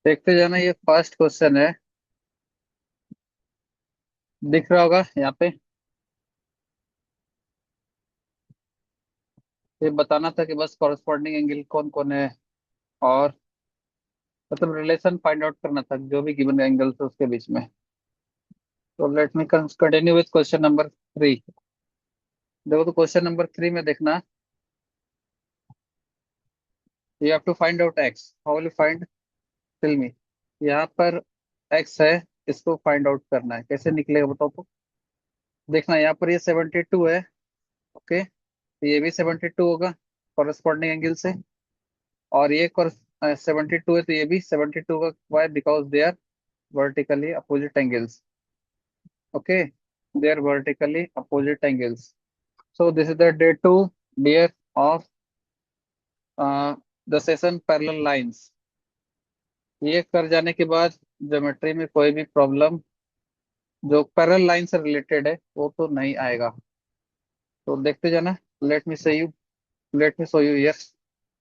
देखते जाना, ये फर्स्ट क्वेश्चन है। दिख रहा होगा यहाँ पे। ये बताना था कि बस कॉरेस्पॉन्डिंग एंगल कौन कौन है, और मतलब रिलेशन फाइंड आउट करना था जो भी गिवन एंगल्स है उसके बीच में। तो let me continue with question number 3। देखो, तो क्वेश्चन नंबर 3 में देखना, you have to find out x. How will you find? Tell me. यहाँ पर एक्स है, इसको फाइंड आउट करना है, कैसे निकलेगा बताओ तो। देखना, यहाँ पर ये 72 है। ओके, तो ये भी 72 होगा कॉरेस्पॉन्डिंग एंगल से। और ये 72 है, तो ये भी 72 होगा। Why? Because they are vertically opposite angles. Okay, they are vertically opposite angles. So this is the day two, dear, of the session parallel lines. ये कर जाने के बाद ज्योमेट्री में कोई भी प्रॉब्लम जो पैरेलल लाइन से रिलेटेड है वो तो नहीं आएगा। तो देखते जाना। लेट मी से you let me show you. Yes,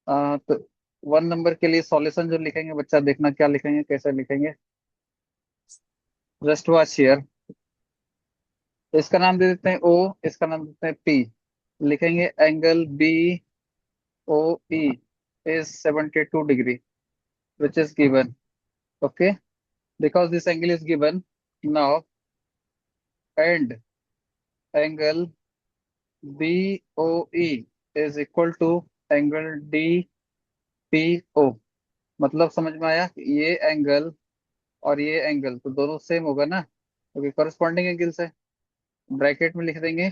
तो 1 नंबर के लिए सॉल्यूशन जो लिखेंगे बच्चा, देखना क्या लिखेंगे, कैसे लिखेंगे। Just watch here. इसका नाम दे देते हैं ओ, इसका नाम देते हैं पी। लिखेंगे angle B O E is 72 degree, which is given. Okay, because this angle is given now, and angle B O E is equal to angle D P O. मतलब समझ में आया कि ये एंगल और ये एंगल तो दोनों सेम होगा ना, क्योंकि कॉरेस्पॉन्डिंग एंगल्स है। ब्रैकेट में लिख देंगे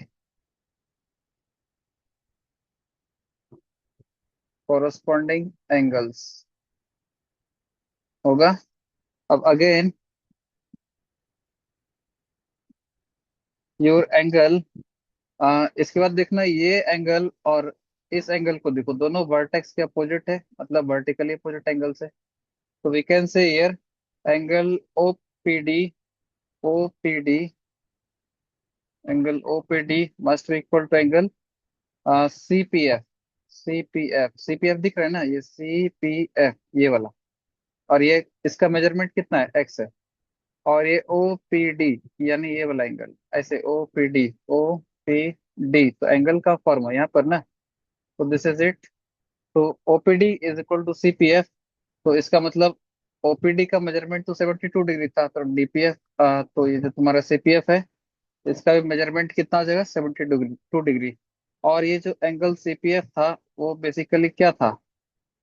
कॉरेस्पॉन्डिंग एंगल्स होगा। अब अगेन, योर एंगल। इसके बाद देखना, ये एंगल और इस एंगल को देखो, दोनों वर्टेक्स के अपोजिट है, मतलब वर्टिकली अपोजिट एंगल्स है। तो we can say here angle O P D, O P D, angle O P D must be equal to angle C P F. C P F, C P F दिख रहा है ना, ये सी P F, ये वाला। और ये इसका मेजरमेंट कितना है? एक्स है। और ये ओ पी डी, यानी ये वाला एंगल, ऐसे O P D, O P D, तो एंगल का फॉर्म है यहाँ पर ना। तो दिस इज इट। तो OPD is equal to C P F. तो इसका मतलब ओपीडी का मेजरमेंट तो 72 डिग्री था, तो डीपीएफ, तो ये जो तुम्हारा सीपीएफ है, इसका भी मेजरमेंट कितना हो जाएगा? 72 डिग्री। और ये जो एंगल सीपीएफ था वो बेसिकली क्या था?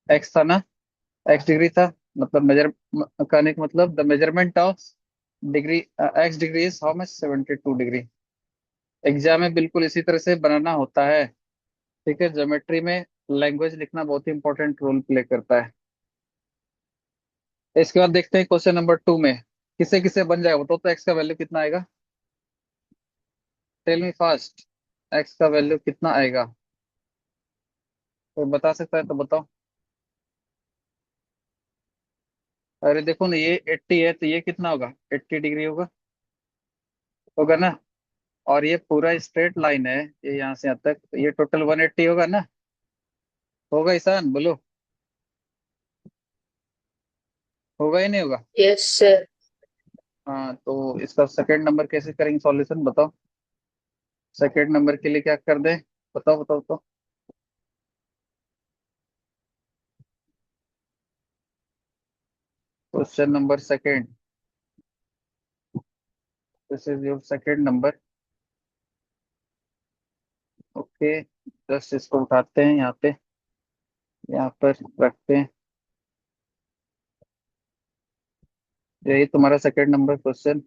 एक्स था ना, एक्स डिग्री था। मतलब मेजर करने का मतलब the measurement of degree, x degree is how much? 72 degree. Exam में बिल्कुल इसी तरह से बनाना होता है। ठीक है, ज्योमेट्री में लैंग्वेज लिखना बहुत ही इंपॉर्टेंट रोल प्ले करता है। इसके बाद देखते हैं क्वेश्चन नंबर 2 में किसे किसे बन जाएगा बताओ तो। एक्स का वैल्यू कितना आएगा? टेल मी फास्ट, एक्स का वैल्यू कितना आएगा? कोई बता सकता है तो बताओ। अरे देखो ना, ये 80 है, तो ये कितना होगा? 80 डिग्री होगा, होगा ना। और ये पूरा स्ट्रेट लाइन है, ये यहाँ से यहाँ तक, तो ये टोटल 180 होगा ना। होगा ईशान, बोलो। होगा ही नहीं होगा? Yes sir. हाँ, तो इसका सेकंड नंबर कैसे करेंगे सॉल्यूशन बताओ। सेकंड नंबर के लिए क्या कर दें? बताओ बताओ तो। Question number second, this is your second number. Okay, just इसको उठाते हैं यहाँ पे, यहाँ पर रखते हैं। यही तुम्हारा सेकंड नंबर क्वेश्चन।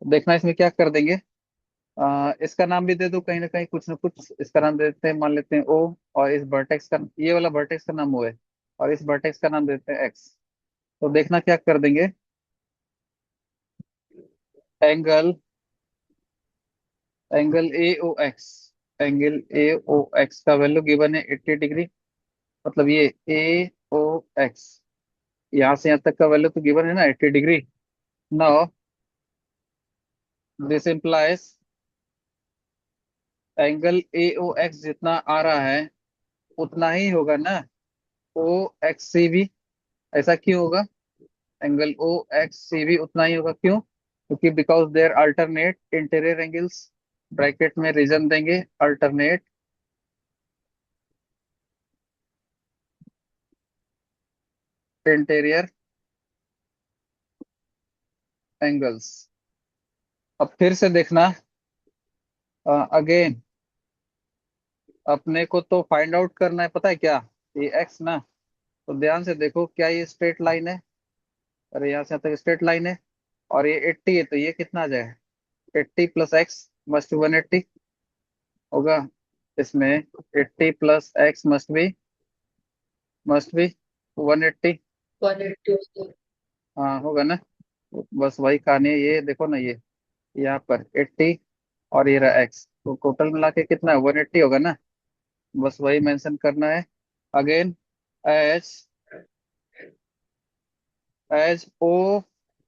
देखना इसमें क्या कर देंगे। इसका नाम भी दे दो कहीं ना कहीं, कुछ ना कुछ इसका नाम दे देते हैं, मान लेते हैं ओ। और इस वर्टेक्स का, ये वाला वर्टेक्स का नाम ओ है, और इस वर्टेक्स का नाम देते हैं एक्स। तो देखना क्या कर देंगे। Angle angle A O X, angle A O X का वैल्यू गिवन है 80 डिग्री। मतलब ये ए ओ एक्स, यहाँ से यहाँ तक का वैल्यू तो गिवन है ना 80 degree. Now this implies angle A O X जितना आ रहा है उतना ही होगा ना ओ एक्स सी भी। ऐसा क्यों होगा? एंगल ओ एक्स सी भी उतना ही होगा, क्यों? क्योंकि because there alternate interior angles, bracket में रीजन देंगे अल्टरनेट इंटीरियर एंगल्स। अब फिर से देखना, अगेन अपने को तो फाइंड आउट करना है, पता है क्या? ये एक्स ना, तो ध्यान से देखो, क्या ये स्ट्रेट लाइन है? अरे यहाँ से यहाँ तक स्ट्रेट लाइन है, और ये 80 है, तो ये कितना आ जाएगा? 80 प्लस एक्स मस्ट बी 180 होगा। इसमें 80 प्लस एक्स मस्ट बी 180। 180। हाँ होगा ना, बस वही कहानी है। ये देखो ना, ये यहाँ पर 80 और ये रहा एक्स, तो टोटल मिला के कितना है? 180 होगा ना। बस वही मेंशन करना है। अगेन, एज एज ओ,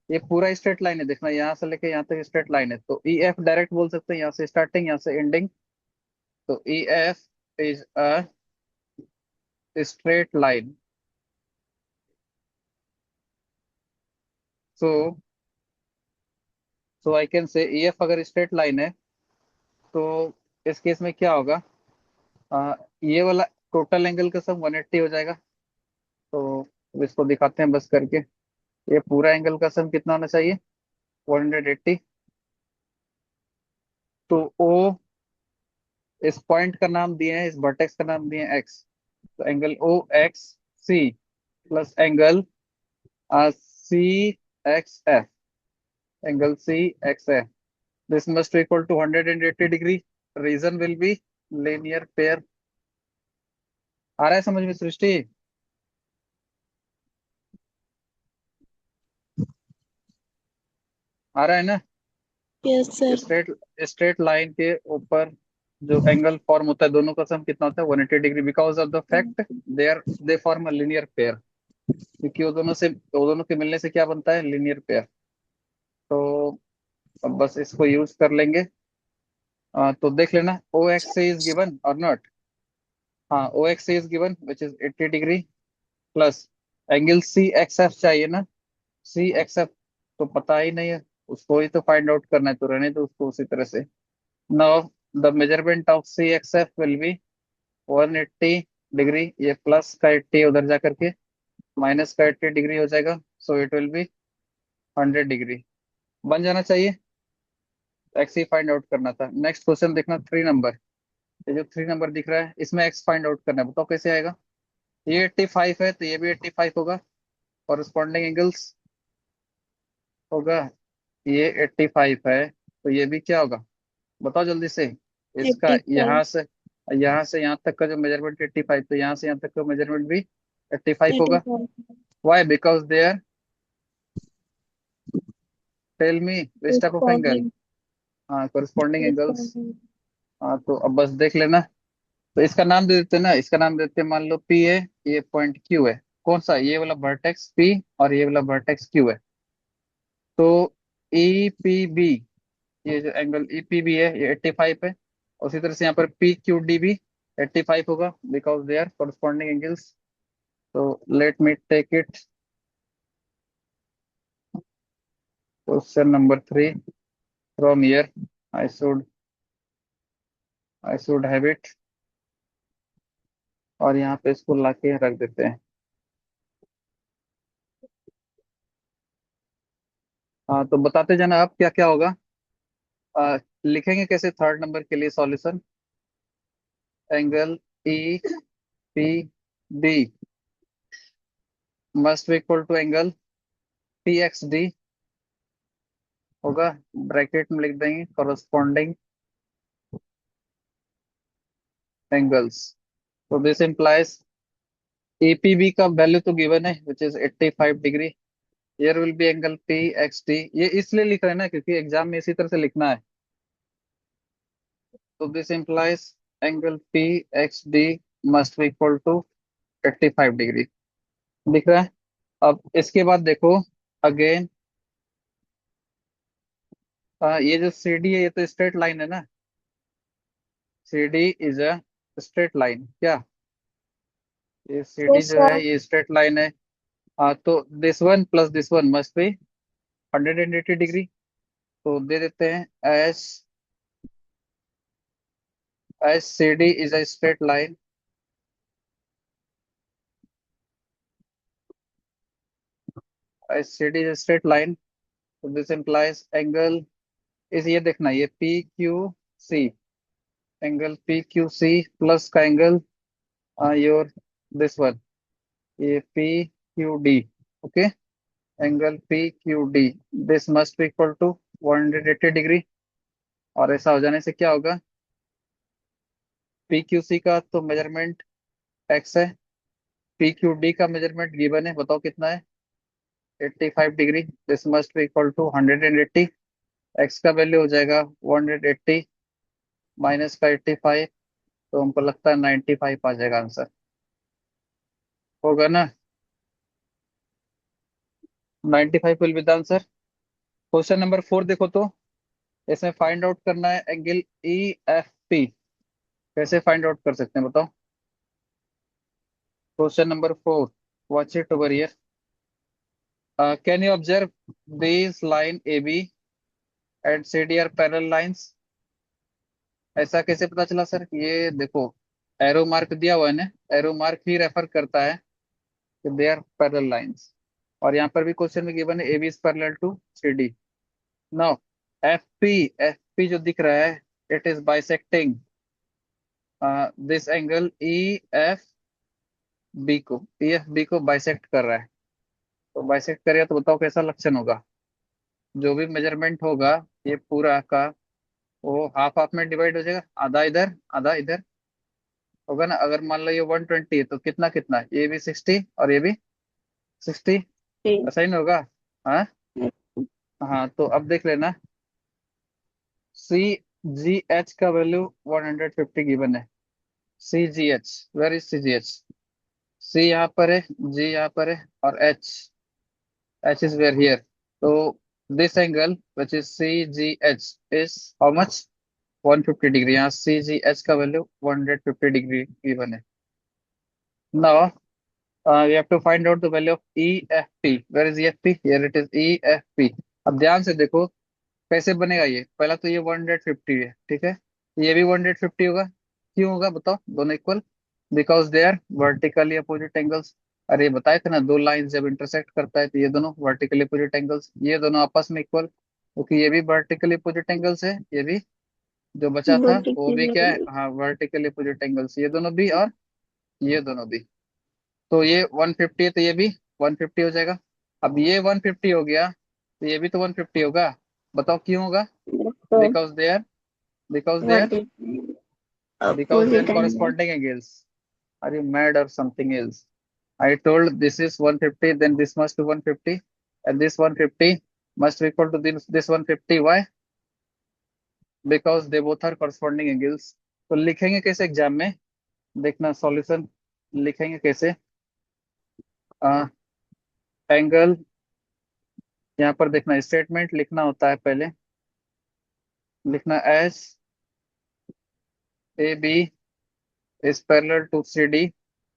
ये पूरा स्ट्रेट लाइन है, देखना यहाँ से लेके यहाँ तक स्ट्रेट लाइन है, तो ई एफ डायरेक्ट बोल सकते हैं, यहाँ से स्टार्टिंग यहाँ से एंडिंग। तो E F is a straight line. So so I can say E F अगर स्ट्रेट लाइन है, तो इस केस में क्या होगा? ये वाला टोटल एंगल का सम 180 हो जाएगा। तो इसको दिखाते हैं बस करके। ये पूरा एंगल का सम कितना होना चाहिए? 180। तो ओ, इस पॉइंट का नाम दिए हैं, इस वर्टेक्स का नाम दिए हैं एक्स। तो angle O x c plus angle c x f, angle c x f, this must equal to 180 degree. Reason will be linear pair. आ रहा है समझ में सृष्टि? आ रहा है ना? Yes sir. Straight straight line के ऊपर जो एंगल फॉर्म होता है, दोनों का सम कितना होता है? 180 degree, because of the fact they form a linear pair. क्योंकि वो दोनों के मिलने से क्या बनता है? Linear pair. तो अब बस इसको यूज कर लेंगे। तो देख लेना, ओ एक्स इज गिवन और नॉट। हाँ, O x is given which is 80 degree, plus angle c x f चाहिए ना। सी एक्स एफ तो पता ही नहीं है, उसको ही तो फाइंड आउट करना है, तो रहने तो उसको उसी तरह से। Now the measurement of C x F will be 180 degree, ये प्लस का 80 उधर जा करके माइनस का 80 डिग्री हो जाएगा, so it will B 100 degree. बन जाना चाहिए। एक्स ही फाइंड आउट करना था। नेक्स्ट क्वेश्चन देखना, 3 नंबर। ये जो 3 नंबर दिख रहा है, इसमें एक्स फाइंड आउट करना है, बताओ कैसे आएगा? ये 85 है, तो ये भी 85 होगा। कॉरस्पॉन्डिंग एंगल्स होगा, ये 85 है, तो ये भी क्या होगा? बताओ जल्दी से। इसका 85। यहाँ से यहाँ तक का जो मेजरमेंट 85, तो यहाँ से यहाँ तक का मेजरमेंट भी 85 होगा। 85। Why? Because they are, tell me which type of angle? Responding. हाँ, कॉरस्पॉन्डिंग एंगल्स। रिस्पॉन्डिंग। हाँ, तो अब बस देख लेना। तो इसका नाम दे देते हैं ना, इसका नाम देते हैं, मान लो पी है, ये पॉइंट क्यू है। कौन सा? ये वाला वर्टेक्स पी और ये वाला वर्टेक्स क्यू है। तो ई पी बी, ये जो एंगल ई पी बी है, ये 85 है। उसी तरह से यहाँ पर पी क्यू डी भी 85 होगा, because they are corresponding angles. तो let me take it, question number 3 from here. I should I should have it, और यहाँ पे इसको लाके रख देते हैं। हाँ, तो बताते जाना आप क्या क्या होगा। लिखेंगे कैसे 3rd नंबर के लिए solution? Angle E P D must equal to angle P X D होगा, ब्रैकेट में लिख देंगे कॉरस्पॉन्डिंग एंगल्स। तो दिस इंप्लाइज एपीबी का वैल्यू तो गिवन है which is 85 degree. Here will be angle P X D, ये इसलिए लिख रहे हैं ना क्योंकि एग्जाम में इसी तरह से लिखना है। तो this implies angle P X D must be equal to 85 degree. दिख रहा है? अब इसके बाद देखो, अगेन ये जो सी डी है, ये तो स्ट्रेट लाइन है ना। C D is a straight line क्या? ये सी डी यस जो है, सर। ये स्ट्रेट लाइन है। हाँ, तो this one must be 180 degree. तो दे देते हैं H C D is a straight line. H C D is straight line. तो दिस implies एंगल इस ये देखना, ये P Q C, angle P Q C plus का एंगल योर दिस वन, ये P Q D. Okay, angle P Q D, this must be equal to 180 degree. और ऐसा हो जाने से क्या होगा, पी क्यू सी का तो मेजरमेंट एक्स है, पी क्यू डी का मेजरमेंट गिवन है, बताओ कितना है, 85 degree. This must be equal to 180। X का वैल्यू हो जाएगा 180 माइनस का 85, तो हमको लगता है 95 आ जाएगा आंसर, होगा ना। 95 will be the answer. Question number 4 देखो तो, इसमें फाइंड आउट करना है एंगल ई एफ पी। कैसे फाइंड आउट कर सकते हैं बताओ। Question number 4, watch it over here. Can you observe this line A B and C D are parallel lines. ऐसा कैसे पता चला सर, ये देखो एरो मार्क दिया हुआ है ना, एरो मार्क ही रेफर करता है कि दे आर पैरेलल लाइंस। और यहाँ पर भी क्वेश्चन में गिवन है A B is parallel to C D. Now F P जो दिख रहा है, it is bisecting this angle E F E F B को बाइसेक्ट कर रहा है। तो बाइसेक्ट करेगा तो बताओ कैसा लक्षण होगा। जो भी मेजरमेंट होगा ये पूरा का, वो हाफ हाफ में डिवाइड हो जाएगा, आधा इधर आधा इधर होगा ना। अगर मान लो ये 120 है तो कितना कितना, ये भी 60 और ये भी 60, ऐसा ही ना होगा। हाँ, हाँ, तो अब देख लेना, सी जी एच का वैल्यू 150 गिवन है। C G H, where is C G H, C यहाँ पर है, जी यहाँ पर है, और एच इज वेयर हियर। तो this angle which is C G H is how much, 150 degree. यहाँ सी जी एच का वैल्यू 150 डिग्री गिवन है। Now we have to find out the value of EFP. Where is EFP? Here it is EFP. अब ध्यान से देखो कैसे बनेगा ये। पहला तो ये 150 है, ठीक है, ये भी 150 होगा। क्यों होगा बताओ, दोनों equal, because they are vertically opposite angles. अरे बताए थे ना, दो लाइन जब इंटरसेक्ट करता है तो ये दोनों वर्टिकली अपोजिट एंगल्स, ये दोनों आपस में इक्वल, क्योंकि ये भी वर्टिकली अपोजिट एंगल्स है, ये भी जो बचा था वो भी क्या है, हाँ वर्टिकली अपोजिट एंगल्स, ये दोनों भी और ये दोनों भी। तो ये 150 है तो ये भी 150 हो जाएगा। अब ये 150 हो गया तो ये भी तो 150 होगा। बताओ क्यों होगा, because they are because they are because they are opposite angle. Corresponding angles. Are you mad or something else. I told this is 150, then this must be 150, and this 150 must be equal to this 150. Why? Because they both are corresponding angles. तो लिखेंगे कैसे exam में, देखना solution लिखेंगे कैसे। Angle यहाँ पर देखना, स्टेटमेंट लिखना होता है पहले, लिखना as A B is parallel to C D,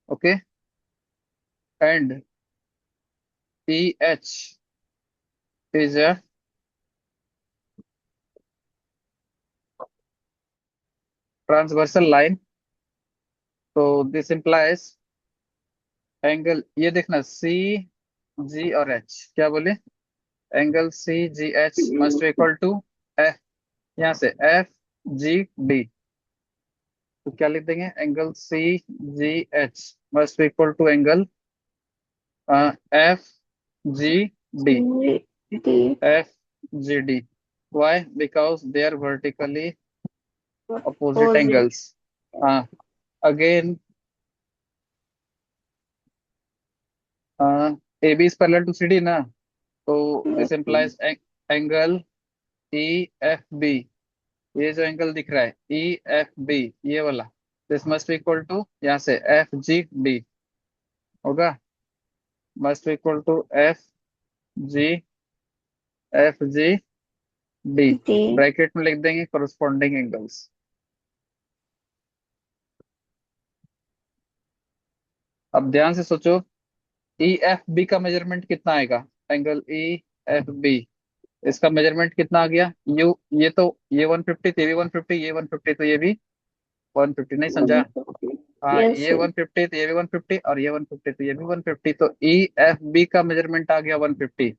okay, and E H is a transversal line. तो दिस इंप्लाइज एंगल, ये देखना सी जी और एच, क्या बोले, angle C G H must equal to F, यहाँ से एफ जी डी। तो क्या लिख देंगे, angle C G H must equal to angle F G D, The F G D. Why, because they are vertically opposite opposite. Angles. हाँ, again A B is parallel to C D ना, तो this implies angle E F B, ये जो angle दिख रहा है ई F B, ये वाला, दिस मस्ट इक्वल टू यहाँ से एफ जी डी होगा, must equal to G F G D. The bracket में लिख देंगे कोरस्पॉन्डिंग एंगल्स। अब ध्यान से सोचो, ई एफ बी का मेजरमेंट कितना आएगा? एंगल ई एफ बी, इसका मेजरमेंट कितना आ गया? यू, ये तो ये 150, ये भी 150, ये 150 तो ये भी 150, नहीं समझा? हाँ, यस ये सर। 150 तो ये भी 150, और ये 150 तो ये भी 150, तो ई एफ बी का मेजरमेंट आ गया 150।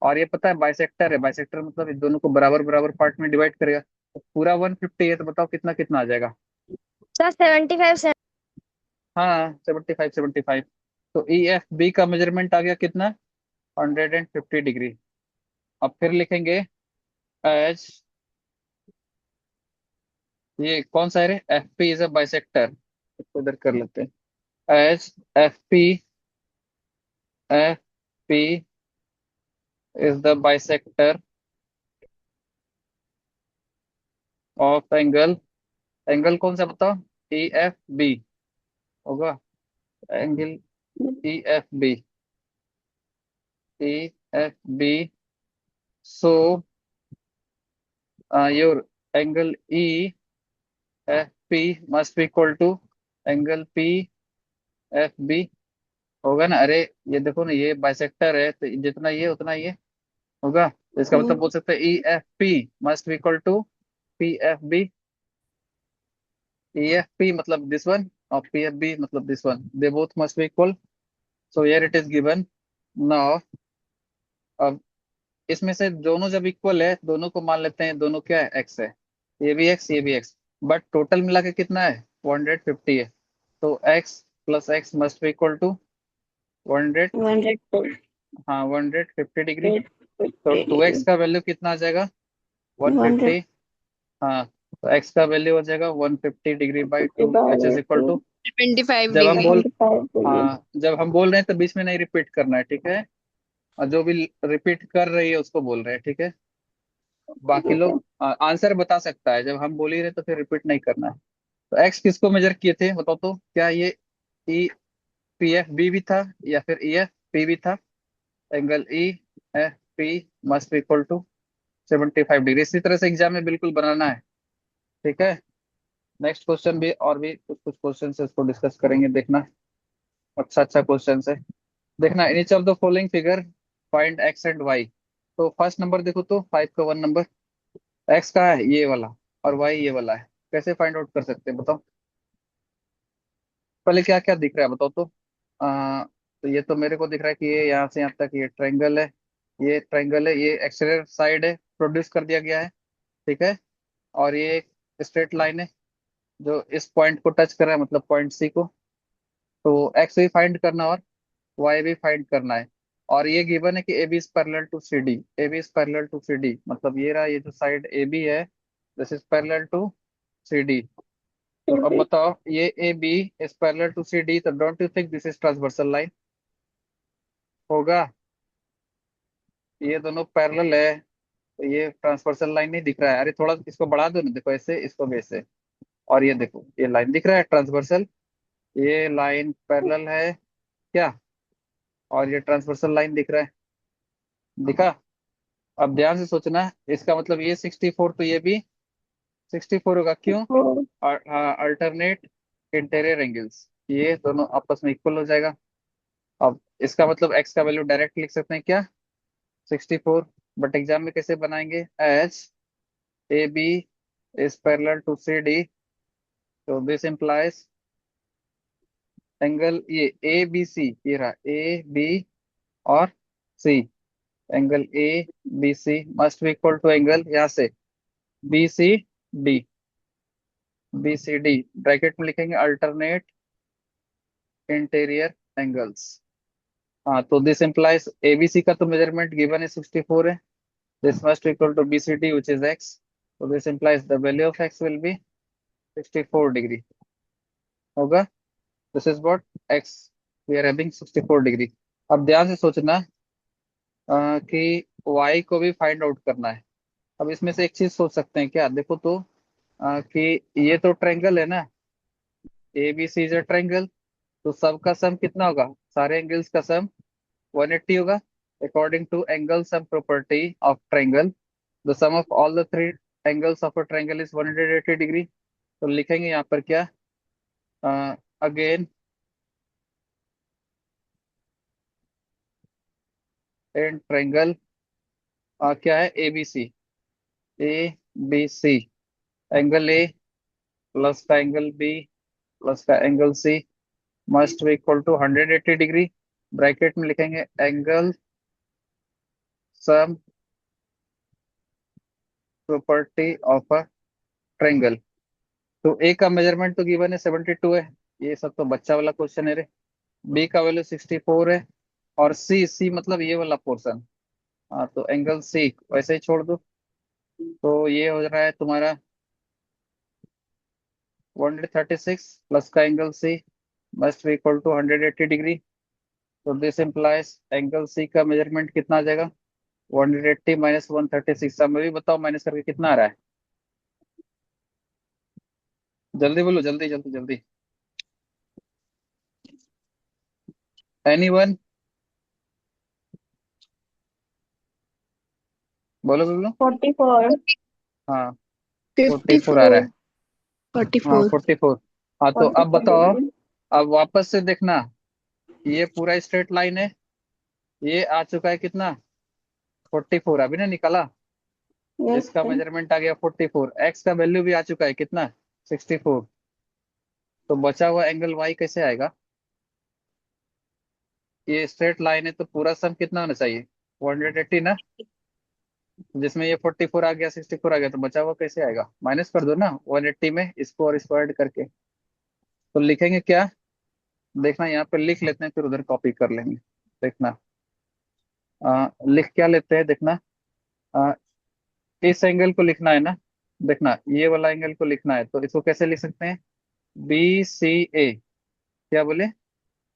और ये पता है बाइसेक्टर है, बाइसेक्टर मतलब इन दोनों को बराबर बराबर पार्ट में डिवाइड करेगा, तो पूरा 150 है, तो बताओ कितना कितना आ जाएगा? सर 75 हाँ, 75 75। तो ई एफ बी का मेजरमेंट आ गया कितना? 150 डिग्री। अब फिर लिखेंगे एज, ये कौन सा है? F P is a bisector, इसको इधर कर लेते हैं as F P, F P is the bisector of angle, angle कौन सा बताओ? ई एफ बी होगा, angle E F B, E F B. So your angle E F P must be equal to angle P F B, होगा ना? अरे ये देखो ना, ये बाइसेक्टर है तो जितना ये उतना ये होगा, तो इसका मतलब बोल सकते हैं E F P must be equal to P F B. E F P मतलब दिस वन, और पी एफ बी मतलब this one, they both must be equal. So here it is given. Now अब इसमें से दोनों जब equal है, दोनों को मान लेते हैं दोनों क्या है? एक्स है, ये भी एक्स ये भी एक्स, बट टोटल मिला के कितना है? 150 है। तो X plus X must be equal to 100, 100 हाँ 150 डिग्री। तो 2x 150 का वैल्यू कितना आ जाएगा? 150। 100 हाँ, तो x का वैल्यू हो जाएगा 150 degree by 2 which is divided equal to to, 25 जब हम डिग्री बोल, 25 degree. हाँ जब हम बोल रहे हैं तो बीच में नहीं रिपीट करना है, ठीक है? और जो भी रिपीट कर रही है उसको बोल रहे हैं, ठीक है? बाकी Okay. लोग आंसर बता सकता है, जब हम बोल ही रहे तो फिर रिपीट नहीं करना है। तो एक्स किसको मेजर किए थे बताओ तो? क्या ये ई पी एफ बी भी था, या फिर ई एफ पी भी था? Angle E F P must be equal to 75 degree. इसी तरह से एग्जाम में बिल्कुल बनाना है, ठीक है? नेक्स्ट क्वेश्चन भी, और भी कुछ कुछ क्वेश्चन है, इसको डिस्कस करेंगे, देखना। अच्छा अच्छा क्वेश्चन है। देखना, in each of the following figure find X and Y. तो फर्स्ट नंबर देखो तो 5 का 1 नंबर, एक्स का है ये वाला, और वाई ये वाला है, कैसे फाइंड आउट कर सकते हैं बताओ? पहले क्या क्या दिख रहा है बताओ तो? तो ये तो मेरे को दिख रहा है कि ये यहाँ से यहाँ तक ये ट्रायंगल है, ये ट्रायंगल है, ये एक्सटीरियर साइड है, प्रोड्यूस कर दिया गया है, ठीक है? और ये एक स्ट्रेट लाइन है जो इस पॉइंट को टच कर रहा है, मतलब पॉइंट सी को। तो एक्स भी फाइंड करना और वाई भी फाइंड करना है। और ये गिवन है कि A B is parallel to C D, A B is parallel to C D, मतलब ये रहा, ये जो साइड ए बी है, this is parallel to C D. तो अब Okay. बताओ, ये A B is parallel to C D, तो don't you think this is transversal line होगा? ये दोनों पैरेलल है, तो ये ट्रांसवर्सल लाइन नहीं दिख रहा है। अरे थोड़ा इसको बढ़ा दो ना, देखो ऐसे, इसको भी ऐसे, और ये देखो ये लाइन दिख रहा है ट्रांसवर्सल, ये लाइन पैरेलल है क्या? और ये ट्रांसवर्सल लाइन दिख रहा है, दिखा? अब ध्यान से सोचना, इसका मतलब ये 64 तो ये भी 64 होगा, क्यों? Oh, और अल्टरनेट इंटीरियर एंगल्स, ये दोनों आपस में इक्वल हो जाएगा। अब इसका मतलब एक्स का वैल्यू डायरेक्ट लिख सकते हैं क्या? 64। बट एग्जाम में कैसे बनाएंगे? As A B is parallel to C D, तो दिस इंप्लाइज एंगल ये ए बी सी, ये रहा ए बी और C, angle A B C must be equal to angle यहाँ से B C D, B C D bracket में लिखेंगे alternate interior angles. हाँ, तो दिस इंप्लाइज एबीसी का तो मेजरमेंट गिवन है 64 है, this must equal to B C D which is X, तो this implies the value of X will be 64 degree होगा। This is what X, we are having 64 degree. अब ध्यान से सोचना कि वाई को भी फाइंड आउट करना है। अब इसमें से एक चीज सोच सकते हैं क्या, देखो तो कि ये तो ट्रायंगल है ना, A B C is a triangle, तो सबका सम कितना होगा? सारे एंगल्स का सम 180 होगा। According to angle sum property of triangle, the sum of all the three angles of a triangle is 180 degree. तो लिखेंगे यहाँ पर क्या? अगेन इन ट्रायंगल क्या है, A B C. A B C, angle A plus का angle B plus का angle C must be equal to 180 degree. Bracket में लिखेंगे angle sum property of a triangle. तो ए का मेजरमेंट तो given है 72 है, ये सब तो बच्चा वाला क्वेश्चन है रे। बी का वैल्यू 64 है, और सी सी मतलब ये वाला पोर्शन। हाँ तो एंगल सी वैसे ही छोड़ दो। तो ये हो रहा है तुम्हारा 136 प्लस का angle C must be equal to 180 degree. तो दिस इम्प्लाइज एंगल सी का मेजरमेंट कितना आ जाएगा, 180 माइनस 136। अब मैं भी बताओ माइनस करके कितना आ रहा है, जल्दी बोलो, जल्दी जल्दी जल्दी। एनीवन, बोलो बोलो। 44. हाँ, 44 आ रहा 54. है। हाँ 44. 44। हाँ तो अब 44 बताओ, डिग्री. अब वापस से देखना, ये पूरा स्ट्रेट लाइन है, ये आ चुका है कितना, 44 अभी ना निकाला। Yes, इसका sir. मेजरमेंट आ गया 44, एक्स का वैल्यू भी आ चुका है कितना, 64। तो बचा हुआ एंगल वाई कैसे आएगा, ये स्ट्रेट लाइन है तो पूरा सम कितना होना चाहिए, 180 ना, जिसमें ये 44 आ गया 64 आ गया, तो बचा हुआ कैसे आएगा, माइनस कर दो ना 180 में इसको और इसको ऐड करके। तो लिखेंगे क्या, देखना यहाँ पे लिख लेते हैं फिर उधर कॉपी कर लेंगे। देखना लिख क्या लेते हैं, देखना आ, इस एंगल को लिखना है ना, देखना ये वाला एंगल को लिखना है तो इसको कैसे लिख सकते हैं, बी सी ए, क्या बोले,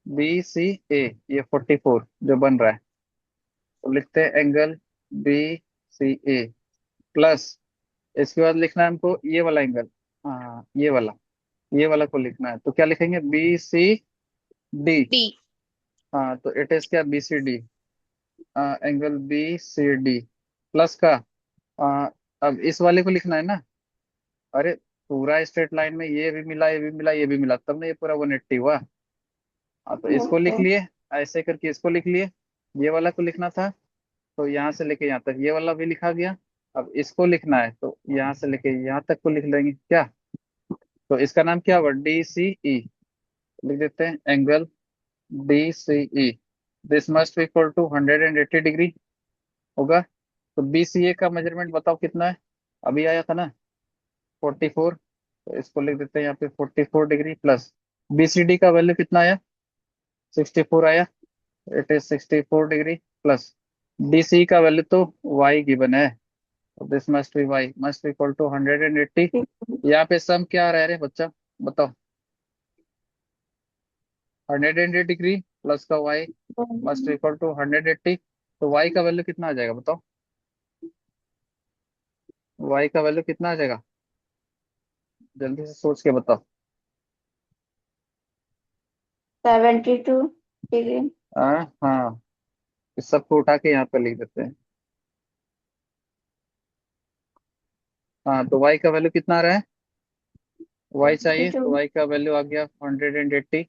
बी सी ए, ये 44 जो बन रहा है, तो लिखते हैं एंगल बी सी ए प्लस, इसके बाद लिखना है हमको ये वाला एंगल, हाँ ये वाला को लिखना है, तो क्या लिखेंगे, बी सी डी। D. हाँ तो इट इज क्या, B C D, angle B C D plus का, आ, अब इस वाले को लिखना है ना, अरे पूरा स्ट्रेट लाइन में ये भी मिला ये भी मिला ये भी मिला तब ना ये पूरा 180 हुआ। हाँ तो Yes, इसको लिख sir. लिए, ऐसे करके इसको लिख लिए, ये वाला को लिखना था, तो यहाँ से लेके यहाँ तक ये वाला भी लिखा गया। अब इसको लिखना है तो यहाँ से लेके यहाँ तक को लिख लेंगे क्या, तो इसका नाम क्या हुआ, डी सी ई, लिख देते हैं angle D C E, this must equal to 180 degree होगा। तो बी सी ए का मेजरमेंट बताओ कितना है, अभी आया था ना 44, तो इसको लिख देते हैं यहाँ पे 44 degree plus B C D का वैल्यू कितना आया, 64 आया, it is 64 degree plus D C का वैल्यू तो वाई गिवन है, this must be Y must equal to 180। यहाँ पे सम क्या आ रहा है रे बच्चा, बताओ, 180 डिग्री प्लस का वाई मस्ट इक्वल टू 180। तो वाई का वैल्यू कितना आ जाएगा बताओ, वाई का वैल्यू कितना आ जाएगा, जल्दी से सोच के बताओ। 72 डिग्री. हाँ, इस सबको उठा के यहाँ पे लिख देते हैं। हाँ तो वाई का वैल्यू कितना आ रहा है, वाई चाहिए, तो 72. वाई का वैल्यू आ गया 180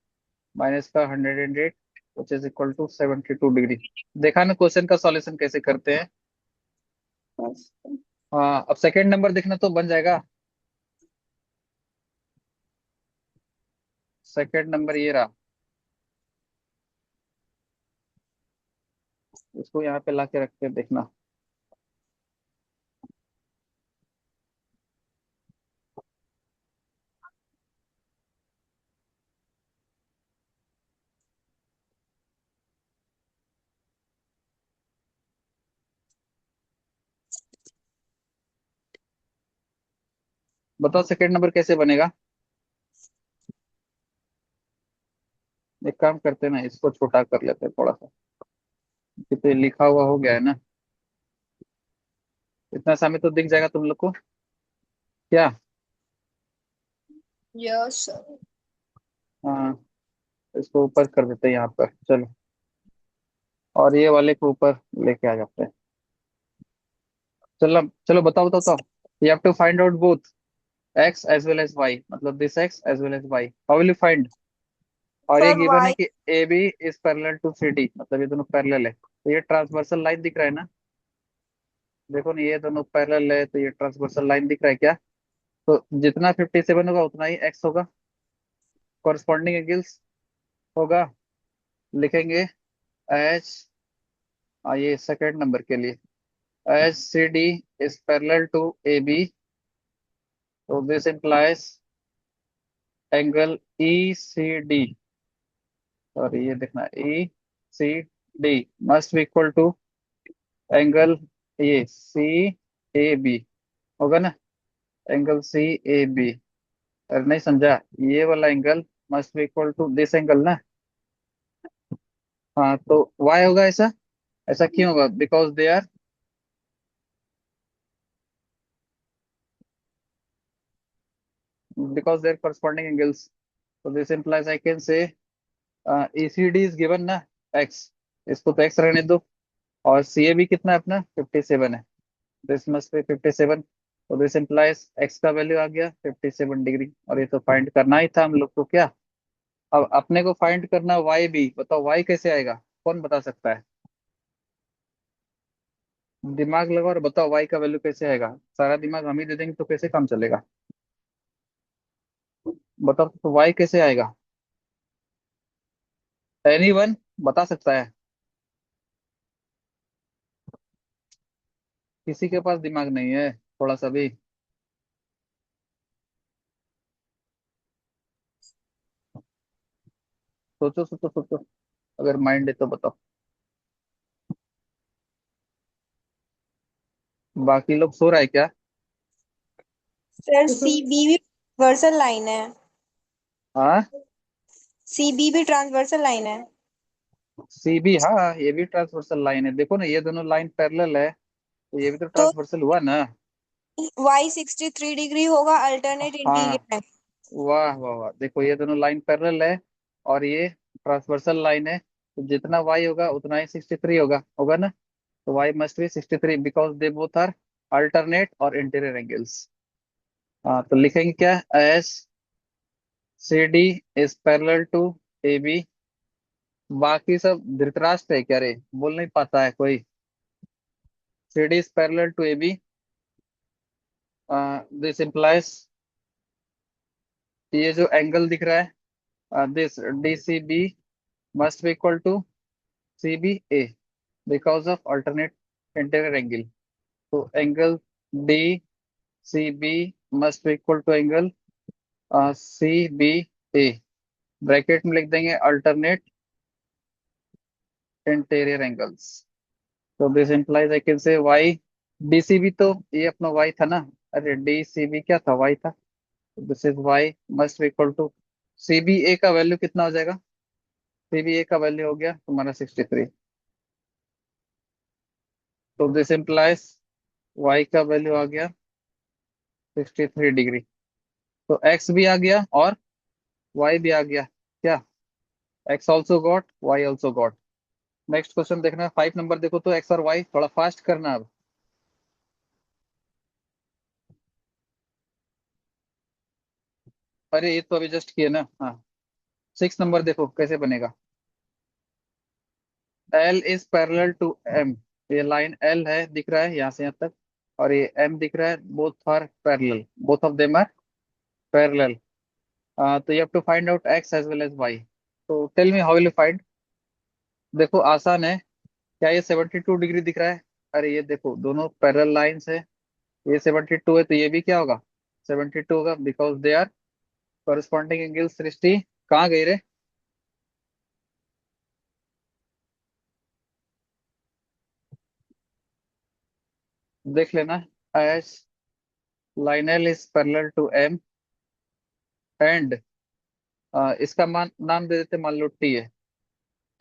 माइनस का 108 which is equal to 72 degree. देखा ना क्वेश्चन का सॉल्यूशन कैसे करते हैं। Yes. हाँ अब सेकंड नंबर देखना तो बन जाएगा, सेकंड नंबर ये रहा, इसको यहाँ पे ला के रख के देखना। बताओ सेकंड नंबर कैसे बनेगा, एक काम करते हैं ना, इसको छोटा कर लेते हैं थोड़ा सा, क्योंकि लिखा हुआ हो गया है ना, इतना समय तो दिख जाएगा तुम लोग को क्या। Yes, sir. हाँ, इसको ऊपर कर देते हैं यहाँ पर, चलो, और ये वाले को ऊपर लेके आ जाते हैं। चलो चलो बताओ बताओ बताओ, you have to find out both x as well as y, मतलब this x as well as y, how will you find, और ये सर गिवन है वाई। कि A B is parallel to C D, मतलब ये दोनों parallel है, तो ये ट्रांसवर्सल लाइन दिख रहा है ना। देखो ना, ये दोनों पैरेलल है तो ये ट्रांसवर्सल लाइन दिख रहा है क्या। तो जितना 57 होगा उतना ही एक्स होगा। कॉरस्पॉन्डिंग एंगल्स होगा, लिखेंगे एच, ये सेकेंड नंबर के लिए, H C D is parallel to A B, तो this implies angle E C D, और ये देखना E C D must be equal to angle ये सी ए बी होगा ना, एंगल सी ए बी। अरे नहीं समझा, ये वाला angle must be equal to this angle ना। हाँ तो वाई होगा ऐसा, ऐसा क्यों होगा, बिकॉज देयर करस्पॉन्डिंग एंगल्स, तो this implies I can say E C D is given ना एक्स, इसको तो एक्स रहने दो, और सी ए बी कितना है अपना 57 है, दिस मस्ट बी 57, तो दिस implies एक्स का वैल्यू आ गया 57 डिग्री, और ये तो फाइंड करना ही था हम लोग को क्या। अब अपने को फाइंड करना वाई भी, बताओ वाई कैसे आएगा, कौन बता सकता है। दिमाग लगाओ और बताओ वाई का वैल्यू कैसे आएगा, सारा दिमाग हम ही दे देंगे तो कैसे काम चलेगा। बताओ तो वाई कैसे आएगा, एनीवन बता सकता है। किसी के पास दिमाग नहीं है थोड़ा सा भी। सोचो सोचो सोचो, अगर माइंड है तो बताओ। बाकी लोग सो रहा है क्या। सर सी बी भी ट्रांसवर्सल लाइन है। हाँ, सी बी भी ट्रांसवर्सल लाइन है। सी भी, हाँ ये भी ट्रांसवर्सल लाइन है, देखो ना ये दोनों लाइन पैरेलल है, तो ये भी तो तो ट्रांसवर्सल हुआ ना। वाई 63 डिग्री होगा, अल्टरनेट हाँ, इंटीरियर है। वाह वाह वाह, देखो ये दोनों लाइन पैरेलल है और ये ट्रांसवर्सल लाइन है, तो जितना वाई होगा उतना ही 63 होगा, होगा ना। तो Y must be 63 because they both are alternate और इंटीरियर एंगल्स। हाँ तो लिखेंगे क्या, as C D is parallel to A B. बाकी सब धृतराष्ट्र है क्या रे, बोल नहीं पाता है कोई। C D is parallel to A B, this implies ये जो एंगल दिख रहा है this D C B must be equal to C B A because of alternate interior angle. तो angle D C B must be equal to angle C B A, bracket में लिख देंगे alternate interior angles. तो this implies I can say Y D C B, तो ये अपना Y था ना, अरे डीसीबी क्या था, वाई था, this is Y must be equal to C B A का वैल्यू कितना हो जाएगा, सीबीए का वैल्यू हो गया तुम्हारा 63, तो दिस इंप्लाइज वाई का वैल्यू आ गया 63 डिग्री। तो एक्स भी आ गया और वाई भी आ गया क्या, X also got Y also got. Next question देखना 5 नंबर, देखो तो एक्स और वाई थोड़ा फास्ट करना अब। अरे ये तो अभी जस्ट किए ना, हाँ। 6 नंबर देखो कैसे बनेगा, L is parallel to M, ये लाइन एल है दिख रहा है यहाँ से यहाँ तक, और ये एम दिख रहा है, both are parallel, both of them are parallel. तो you have to find out X as well as Y, तो tell me how will you find. देखो आसान है, क्या ये 72 डिग्री दिख रहा है, अरे ये देखो दोनों पैरेलल लाइंस है, ये 72 है तो ये भी क्या होगा 72 होगा, because they are corresponding angle 60। कहाँ गई रे, देख लेना, H line L is parallel to M and इसका नाम दे देते, मान लो टी है,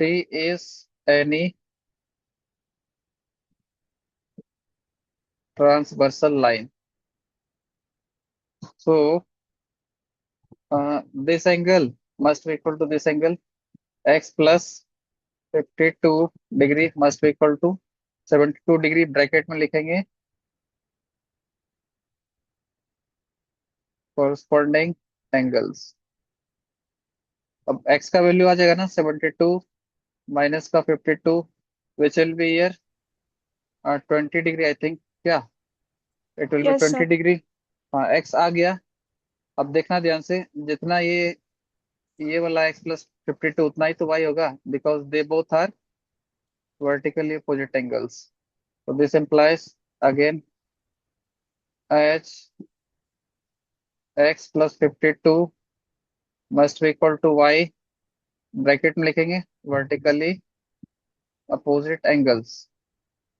T is any transversal line, so this angle must be equal to this angle, X plus 52 degree must be equal to 72 degree, bracket में लिखेंगे corresponding angles। अब एक्स का वैल्यू आ जाएगा ना 72 माइनस का 52, which will be year 20 degree I think, क्या? It will be yes sir. 20 degree. हाँ, एक्स आ गया। अब देखना ध्यान से, जितना ये वाला एक्स प्लस 52 उतना ही तो वाई होगा, because they both are vertically opposite angles. So this implies again h x plus 52 must be equal to y, bracket में लिखेंगे वर्टिकली अपोजिट एंगल्स।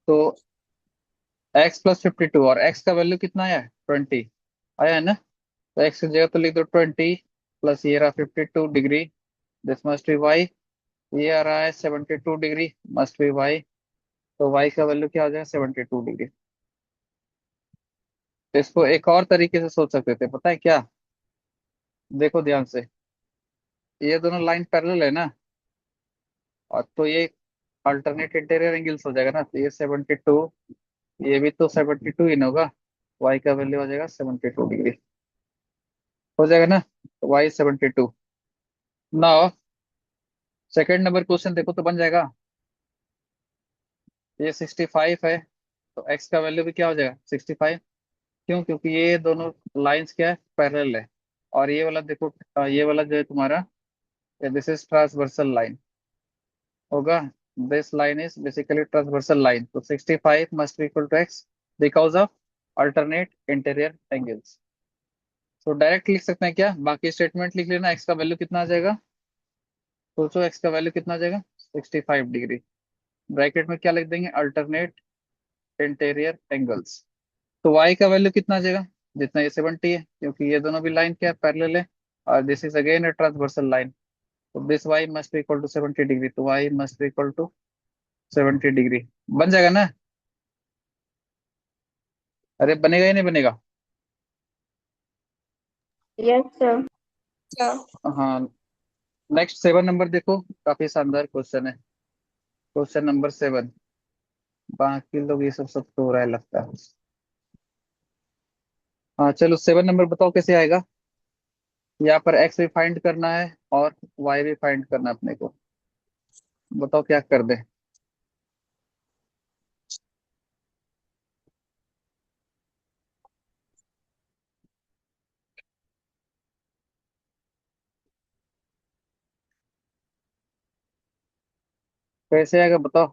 तो x प्लस 52 और x का वैल्यू कितना आया है? 20 आया है ना। तो x की जगह तो लिख दो 20 प्लस ये रहा 52 degree, this must B y। ये आ रहा है 72 डिग्री, मस्ट बी y। तो y का वैल्यू क्या हो जाएगा? 72 डिग्री। तो इसको एक और तरीके से सोच सकते थे, पता है क्या? देखो ध्यान से, ये दोनों लाइन पैरेलल है ना, और तो ये अल्टरनेट इंटीरियर एंगल्स हो जाएगा ना। तो ये 72, ये भी तो 72 ही ना होगा। वाई का वैल्यू हो जाएगा 72 डिग्री, हो जाएगा ना। तो Y 72। Now second number question देखो तो बन जाएगा। ये 65 है, तो एक्स का वैल्यू भी क्या हो जाएगा? 65। क्यों? क्योंकि ये दोनों लाइंस क्या है? पैरेलल है। और ये वाला देखो, ये वाला जो है तुम्हारा, दिस इज ट्रांसवर्सल लाइन होगा। This line is basically transversal line, तो 65 must be equal to X because of alternate interior angles. तो डायरेक्ट लिख सकते हैं क्या? बाकी स्टेटमेंट लिख लेना। एक्स का वैल्यू कितना आ जाएगा? सोचो एक्स का वैल्यू कितना आ जाएगा? 65 डिग्री। ब्रैकेट में क्या लिख देंगे? Alternate interior angles. तो वाई का वैल्यू कितना आ जाएगा? जितना ये 70 है, क्योंकि ये दोनों भी लाइन क्या है? पैरेलल है। और this is again a transversal line. तो this Y must be equal to 70 degree, तो Y must be equal to 70 degree. बन जाएगा ना? अरे बनेगा या नहीं बनेगा? Yes sir. क्या? हाँ। नेक्स्ट 7 नंबर देखो, काफी शानदार क्वेश्चन है। Question number 7। बाकी लोग ये सब सब तो हो रहा है लगता है। हाँ चलो, 7 नंबर बताओ कैसे आएगा। यहाँ पर एक्स भी फाइंड करना है और वाई भी फाइंड करना है अपने को। बताओ क्या कर दे। कैसे आएगा बताओ।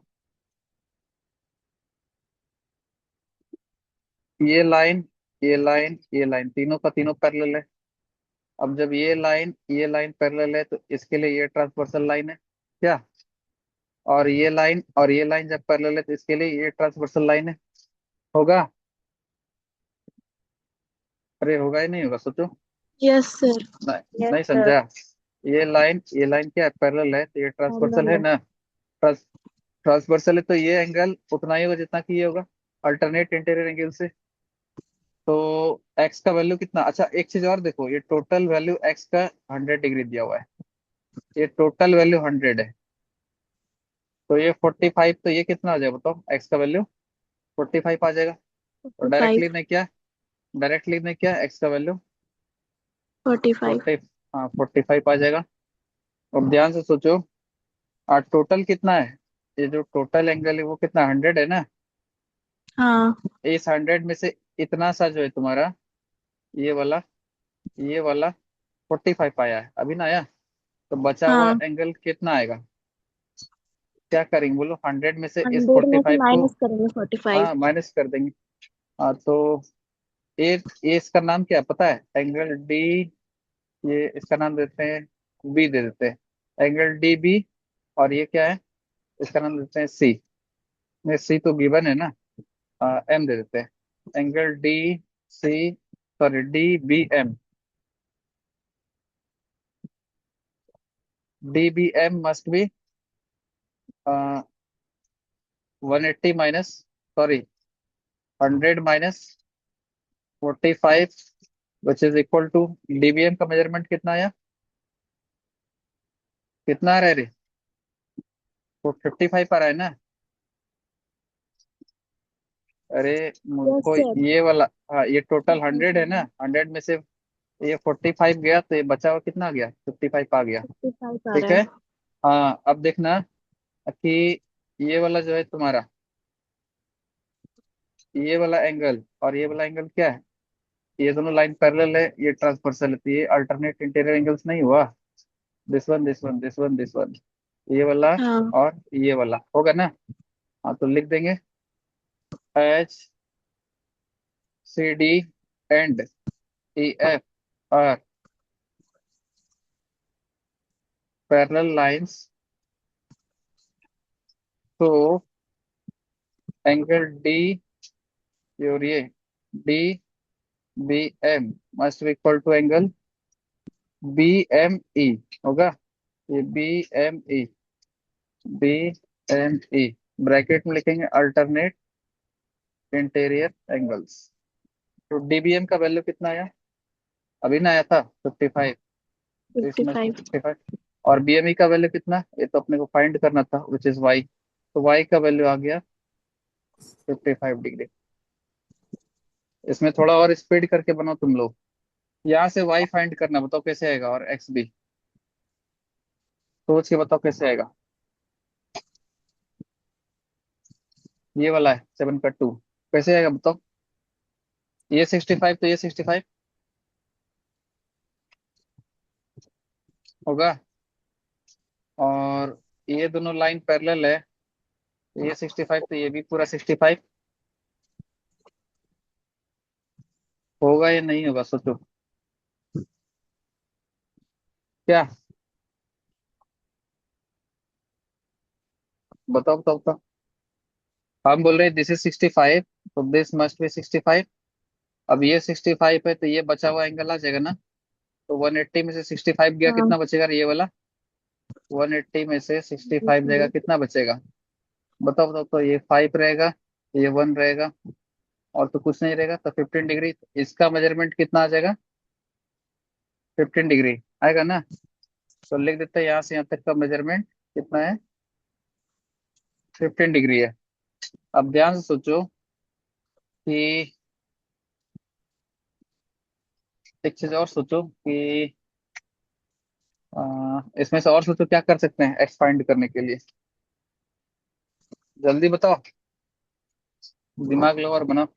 ये लाइन तीनों का तीनों पैरेलल है। अब जब ये लाइन पैरेलल है, तो इसके लिए ये ट्रांसवर्सल लाइन है क्या? और ये लाइन जब पैरेलल है, तो इसके लिए ये ट्रांसवर्सल लाइन है। होगा? अरे होगा ही नहीं होगा, सोचो। Yes sir. नहीं यस नहीं सर। समझा। ये लाइन क्या है? पैरेलल है, तो ये ट्रांसवर्सल है पैरेलल है। ना। ट्रांसवर्सल है, तो ये एंगल उतना ही होगा जितना कि ये होगा, अल्टरनेट इंटीरियर एंगल से। तो एक्स का वैल्यू कितना? अच्छा एक चीज और देखो, ये टोटल वैल्यू एक्स का 100 डिग्री दिया हुआ है। ये टोटल वैल्यू 100 है। तो ये 45, तो ये कितना आ जाएगा बताओ? एक्स का वैल्यू 45 आ जाएगा। और 45। डायरेक्टली ने क्या एक्स का वैल्यू 45। 40, हाँ 45 आ जाएगा। अब ध्यान से सोचो, टोटल कितना है? ये जो टोटल एंगल है वो कितना? 100 है ना। हाँ। इस 100 में से इतना सा जो है तुम्हारा, ये वाला ये वाला 45 आया है, अभी ना आया। तो बचा हुआ हाँ। एंगल कितना आएगा? क्या करेंगे बोलो? 100 में से इस 100 में से 45 को, माइनस करेंगे 45। हाँ माइनस कर देंगे। हाँ तो ये इसका नाम क्या है पता है? Angle D. ये इसका नाम देते हैं बी, दे देते हैं एंगल डी बी। और ये क्या है? इसका नाम देते हैं सी। नहीं, सी तो गिवन है ना। एम दे देते हैं, angle D C, sorry D B M. D B M must be 180 minus, sorry 100 minus 45, which is equal to D B M का मेजरमेंट कितना आया? कितना आ रहा है रे? वो 55 आ रहा है ना। अरे यस मुझको सर। ये वाला, हाँ ये टोटल 100 है ना, 100 में से ये 45 गया तो ये बचा हुआ कितना आ गया, 55 आ गया। 55 आ ठीक रहा है। है। हाँ अब देखना कि ये वाला जो है तुम्हारा, ये वाला एंगल और ये वाला एंगल क्या है, ये दोनों लाइन पैरेलल है, ये ट्रांसवर्सल है, तो ये अल्टरनेट इंटीरियर एंगल्स नहीं हुआ। This one this one this one this one, ये वाला हाँ। और ये वाला होगा ना। हाँ तो लिख देंगे H C D and E F are parallel lines, तो एंगल डी, और ये D B M must be equal to angle B M E होगा। ये बी एम ई ब्रैकेट में लिखेंगे अल्टरनेट इंटीरियर एंगल्स। तो डीबीएम का वैल्यू कितना आया, अभी ना आया था 55, तो फिफ्टी इसमें से फाइव 55। और बीएमई का वैल्यू कितना, ये तो अपने को फाइंड करना था विच इज वाई, तो वाई का वैल्यू आ गया 55 डिग्री। इसमें थोड़ा और स्पीड करके बनाओ तुम लोग, यहाँ से वाई फाइंड करना, बताओ कैसे आएगा, और एक्स भी सोच के बताओ कैसे आएगा। ये वाला है 7 का 2, कैसे आएगा बताओ। ये 65 तो ये 65 होगा, और ये दोनों लाइन पैरेलल है, तो ये 65 तो ये भी पूरा 65 होगा या नहीं होगा, सोचो क्या, बताओ बताओ बताओ। हम बोल रहे हैं दिस इज 65, तो दिस मस्ट बी 65। अब ये 65 है तो ये बचा हुआ एंगल आ जाएगा ना, तो 180 में से 65 गया, हाँ। कितना बचेगा ये वाला, 180 में से 65 जाएगा, 55। कितना बचेगा बताओ बताओ। तो ये 5 रहेगा, ये 1 रहेगा, और तो कुछ नहीं रहेगा, तो 15 डिग्री, इसका मेजरमेंट कितना आ जाएगा, 15 डिग्री आएगा ना। तो लिख देते हैं यहाँ से यहाँ तक का मेजरमेंट कितना है, 15 डिग्री है। अब ध्यान से सोचो कि एक चीज और सोचो कि इसमें से और सोचो क्या कर सकते हैं एक्स फाइंड करने के लिए, जल्दी बताओ, दिमाग लो और बनाओ।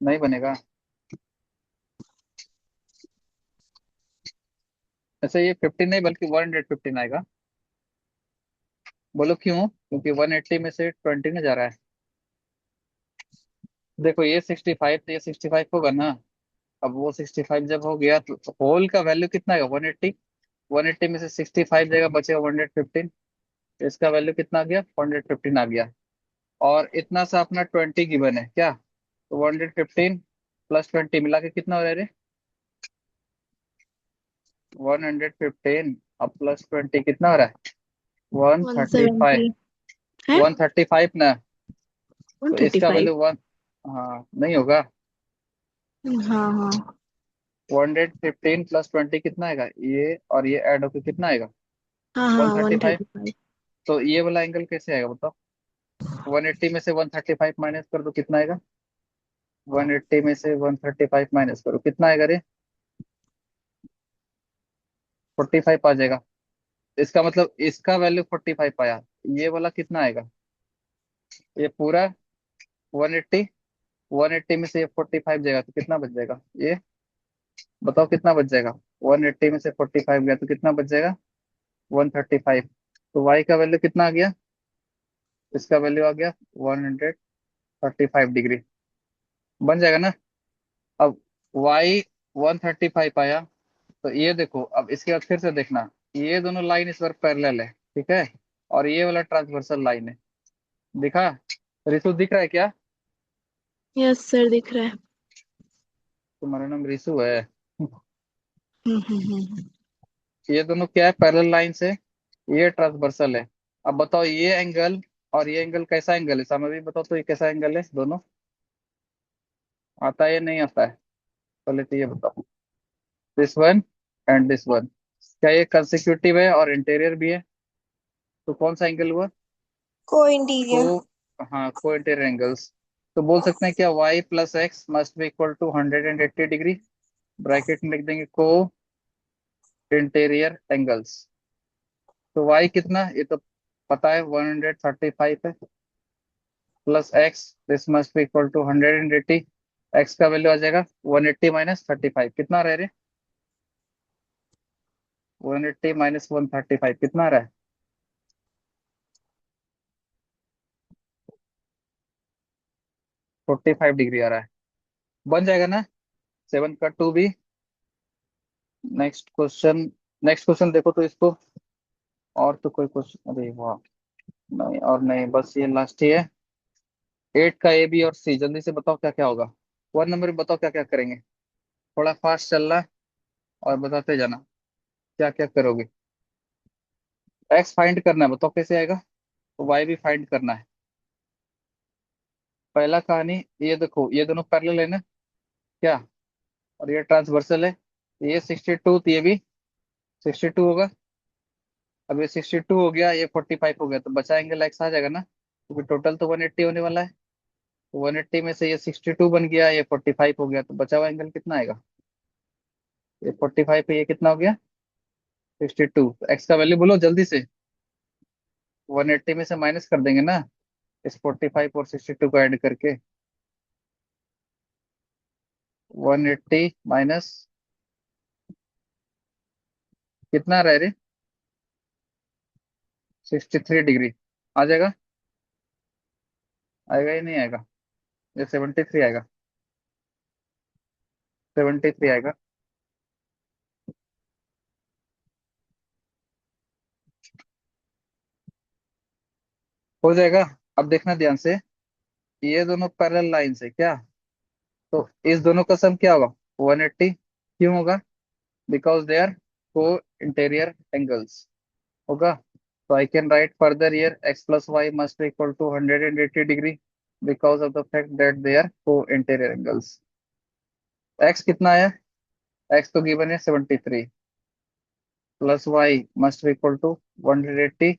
नहीं बनेगा। अच्छा ये 15 नहीं बल्कि 115 आएगा। बोलो क्यों, क्योंकि 180 में से 20 ना जा रहा है। देखो ये 65 तो ये 65 होगा ना, अब वो 65 जब हो गया तो होल का वैल्यू कितना आएगा, 180। 180 में से 65 जाएगा, बचेगा 115, तो इसका वैल्यू कितना आ गया, 115 आ गया। और इतना सा अपना 20 गिवन है क्या, तो 115 प्लस 20 मिला के कितना हो रहा है रे, 115 अब प्लस 20 कितना हो रहा है, one one thirty five seventy है। 135 ना। वन तो थर्टी इसका फाइव वैल्यू वन, हाँ नहीं होगा। हाँ हाँ। 115 प्लस 20 कितना आएगा, ये और ये ऐड होकर कितना आएगा, हाँ वन हाँ thirty one five thirty five तो ये वाला एंगल कैसे आएगा बताओ, 180 में से 135 माइनस कर दो कितना आएगा, 180 में से 135 माइनस करो कितना आएगा रे, 45 आ जाएगा। इसका मतलब इसका वैल्यू 45 आया, ये वाला कितना आएगा, ये पूरा 180, 180 में से ये 45 जाएगा तो कितना बच जाएगा ये, बताओ कितना बच जाएगा, 180 में से 45 गया तो कितना बच जाएगा, 135। तो y का वैल्यू कितना आ गया, इसका वैल्यू आ गया 135 डिग्री, बन जाएगा ना। अब y 135 आया, तो ये देखो अब इसके बाद फिर से देखना, ये दोनों लाइन इस बार पैरेलल है, ठीक है, और ये वाला ट्रांसवर्सल लाइन है, दिखा, रितु दिख रहा है क्या, यस सर दिख रहा है। तुम्हारा नाम रिसु है। हम्म। ये दोनों क्या है, पैरेलल लाइन से, ये ट्रांसवर्सल है। अब बताओ ये एंगल और ये एंगल कैसा एंगल है, समय भी बताओ तो ये कैसा एंगल है दोनों, आता है या नहीं आता है, पहले तो ये बताओ। This one and this one, क्या ये कंसेक्यूटिव है और इंटीरियर भी है, तो कौन सा एंगल हुआ, को को, इंटीरियर। हाँ को इंटीरियर एंगल्स। तो बोल सकते हैं क्या, Y plus X must be equal to 180 degree, bracket में लिख देंगे को इंटीरियर एंगल्स। तो वाई कितना, ये तो पता है 135 है, plus X, this must be equal to 180। X का वैल्यू आ जाएगा 180 माइनस 35, कितना रह रहे, 180 माइनस 135 कितना आ रहा है, 45 डिग्री आ रहा है। बन जाएगा ना 7 का 2 भी। नेक्स्ट क्वेश्चन, नेक्स्ट क्वेश्चन देखो तो इसको, और तो कोई क्वेश्चन, अरे वाह, नहीं और नहीं, बस ये लास्ट ही है। 8 का A B और C, जल्दी से बताओ क्या क्या होगा। 1 नंबर बताओ क्या क्या करेंगे, थोड़ा फास्ट चलना है और बताते जाना क्या क्या करोगे। एक्स फाइंड करना है, बताओ कैसे आएगा, तो वाई भी फाइंड करना है। पहला कहानी, ये देखो ये दोनों पैरेलल है ना, क्या, और ये ट्रांसवर्सल है, ये 62 तो ये भी 62 होगा। अब ये 62 हो गया, ये 45 हो गया, तो बचा एंगल एक्स आ जाएगा ना, क्योंकि टोटल तो 180 होने वाला है। तो 180 में से ये 62 बन गया, ये 45 हो गया, तो बचा हुआ एंगल कितना आएगा, ये 45 पे ये कितना हो गया 62। एक्स का वैल्यू बोलो जल्दी से, 180 में से माइनस कर देंगे ना इस 45 और 62 को ऐड करके, 180 माइनस कितना रह रहे, 63 डिग्री आ जाएगा, आएगा ही नहीं आएगा, ये 73 आएगा, 73 आएगा। हो जाएगा। अब देखना ध्यान से, ये दोनों पैरेलल लाइंस है क्या, तो इस दोनों का सम क्या होगा 180, क्यों होगा, because they are co-interior angles होगा। तो I can write further here X plus Y must equal to 180 degree because of the fact that they are co-interior angles. X कितना आया, एक्स तो गिवन है 73, plus Y must equal to 180,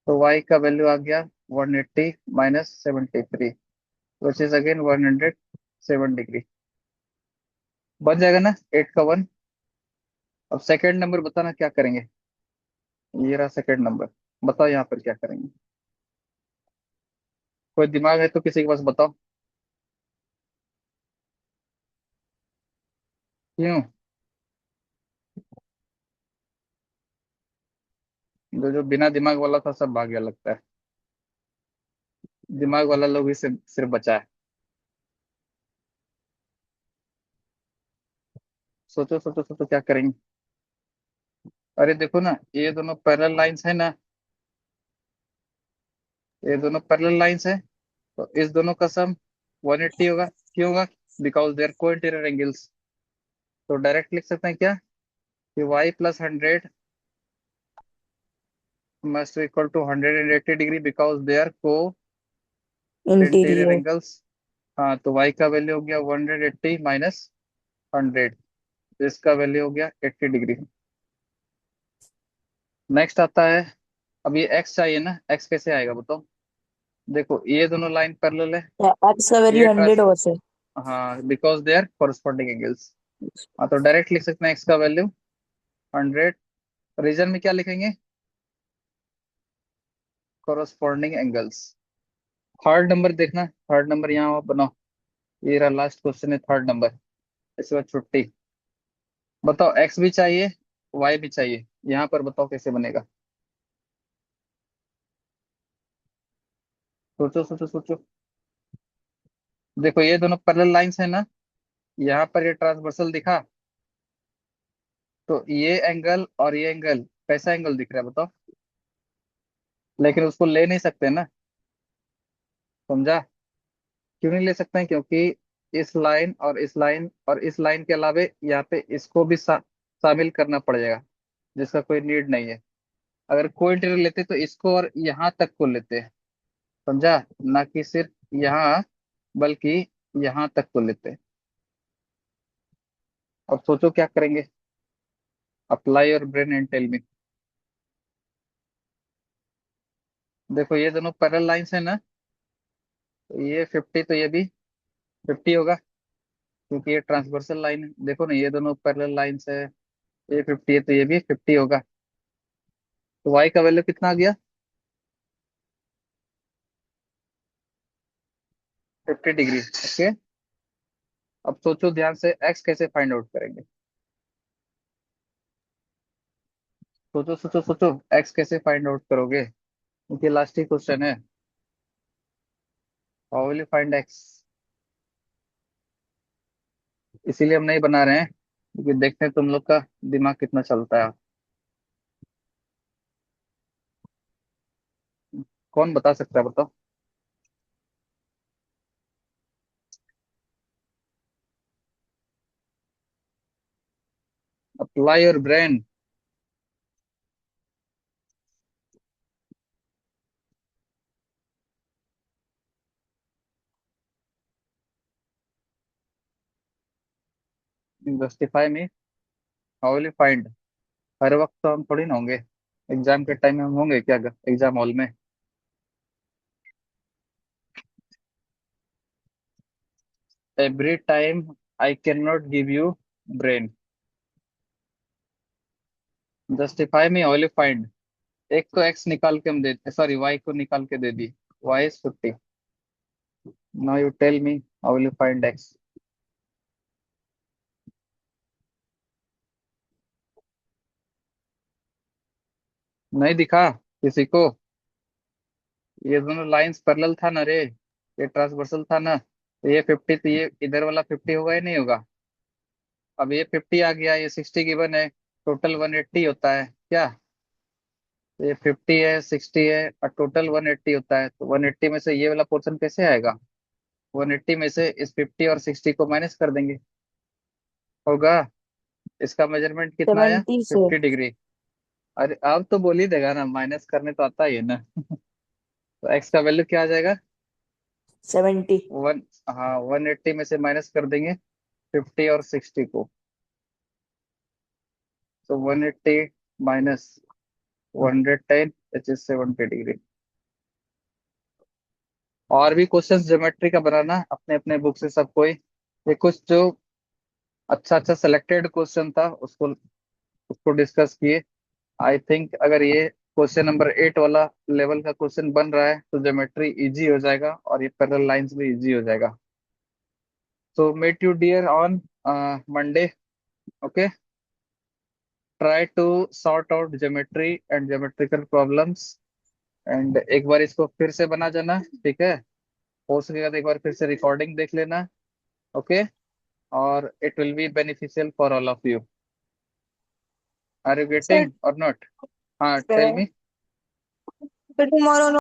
तो Y का value आ गया 180 minus 73, which is again 107 degree. बन जाएगा ना 8 का 1। अब सेकेंड नंबर बताना क्या करेंगे, ये रहा सेकेंड नंबर, बताओ यहाँ पर क्या करेंगे। कोई दिमाग है तो किसी के पास बताओ। क्यों, जो जो बिना दिमाग वाला था सब भाग गया लगता है, दिमाग वाला लोग ही सिर्फ बचा है। सोचो सोचो सोचो क्या करेंगे। अरे देखो ना, ये दोनों पैरेलल लाइंस है ना, ये दोनों पैरेलल लाइंस है, तो इस दोनों का सम 180 होगा, क्यों होगा, because they are co-interior angles. तो डायरेक्ट लिख सकते हैं क्या, कि y plus 100 must equal to 180 degree because they are co-interior interior. Angles. हाँ, तो y का वैल्यू हो गया 180 माइनस 100, तो इसका वैल्यू हो गया 80 डिग्री। नेक्स्ट आता है, अब ये x चाहिए ना, x कैसे आएगा बताओ। देखो ये दोनों लाइन पैरेलल है, एक्स का वैल्यू ये 100 ट्रांस, हो से। हाँ because they are corresponding angles. हाँ, तो डायरेक्ट लिख सकते हैं x का वैल्यू 100, रीजन में क्या लिखेंगे, कॉरस्पॉन्डिंग एंगल्स। थर्ड नंबर देखना, थर्ड नंबर यहाँ बनाओ, ये रहा लास्ट क्वेश्चन है थर्ड नंबर, इसके बाद छुट्टी। बताओ एक्स भी चाहिए, वाई भी चाहिए, यहाँ पर बताओ कैसे बनेगा, सोचो सोचो सोचो। देखो ये दोनों पैरेलल लाइंस है ना, यहाँ पर ये ट्रांसवर्सल दिखा, तो ये एंगल और ये एंगल कैसा एंगल दिख रहा है बताओ, लेकिन उसको ले नहीं सकते ना, समझा, क्यों नहीं ले सकते हैं, क्योंकि इस लाइन और इस लाइन और इस लाइन के अलावे यहाँ पे इसको भी शामिल करना पड़ जाएगा, जिसका कोई नीड नहीं है। अगर कोई इंटीरियर लेते तो इसको और यहाँ तक को लेते हैं, समझा, ना कि सिर्फ यहाँ, बल्कि यहाँ तक को लेते हैं। अब सोचो क्या करेंगे, apply your brain and tell me. देखो ये दोनों पैरेलल लाइंस है ना, ये 50 तो ये भी 50 होगा, क्योंकि ये ट्रांसवर्सल लाइन है, देखो ना ये दोनों पैरेलल लाइंस है। ये 50 है तो ये भी 50 होगा। तो वाई का वैल्यू कितना आ गया? 50 डिग्री। ओके। अब सोचो ध्यान से, एक्स कैसे फाइंड आउट करेंगे? सोचो सोचो सोचो, एक्स कैसे फाइंड आउट करोगे, क्योंकि लास्ट ही क्वेश्चन है। How will you find x? इसीलिए हम नहीं बना रहे हैं, क्योंकि देखते हैं तुम लोग का दिमाग कितना चलता है। कौन बता सकता है, बताओ। Apply your brain. Justify me. How will you find? हर वक्त तो हम थोड़ी ना होंगे, एग्जाम के टाइम में हम होंगे क्या एग्जाम हॉल में? Every time I can not give you brain. Justify me, how will you find? एक तो एक्स निकाल के हम देते, सॉरी वाई को निकाल के दे दी। Y is 50। Now you tell me, how will you find X? नहीं दिखा किसी को? ये दोनों लाइंस पैरेलल था ना रे, ये ट्रांसवर्सल था ना, तो ये 50 तो ये इधर वाला 50 होगा या नहीं होगा? अब ये 50 आ गया, ये 60 गिवन है, टोटल 180 होता है क्या? तो ये 50 है, 60 है और टोटल 180 होता है, तो 180 में से ये वाला पोर्शन कैसे आएगा? 180 में से इस 50 और 60 को माइनस कर देंगे, होगा। इसका मेजरमेंट कितना आया? 70 से। 50 डिग्री। अरे अब तो बोल ही देगा ना, माइनस करने तो आता ही है ना। तो एक्स का वैल्यू क्या आ जाएगा? 70। वन, हाँ 180 में से माइनस कर देंगे 50 और 60 को। तो 180 माइनस 110, विच इज 70 डिग्री। और भी क्वेश्चंस ज्योमेट्री का बनाना अपने अपने बुक से सब कोई। ये कुछ जो अच्छा अच्छा सेलेक्टेड क्वेश्चन था उसको उसको डिस्कस किए। आई थिंक अगर ये क्वेश्चन नंबर 8 वाला लेवल का क्वेश्चन बन रहा है तो ज्योमेट्री इजी हो जाएगा और ये पैरेलल लाइंस भी इजी हो जाएगा। So meet you dear on Monday. Okay. Try to sort out geometry and geometrical problems. And एक बार इसको फिर से बना जाना, ठीक है? हो सकेगा तो एक बार फिर से रिकॉर्डिंग देख लेना। ओके। और it will be beneficial for all of you. Are you sir, getting और नॉट? हाँ टेल मी। फिर टुमारो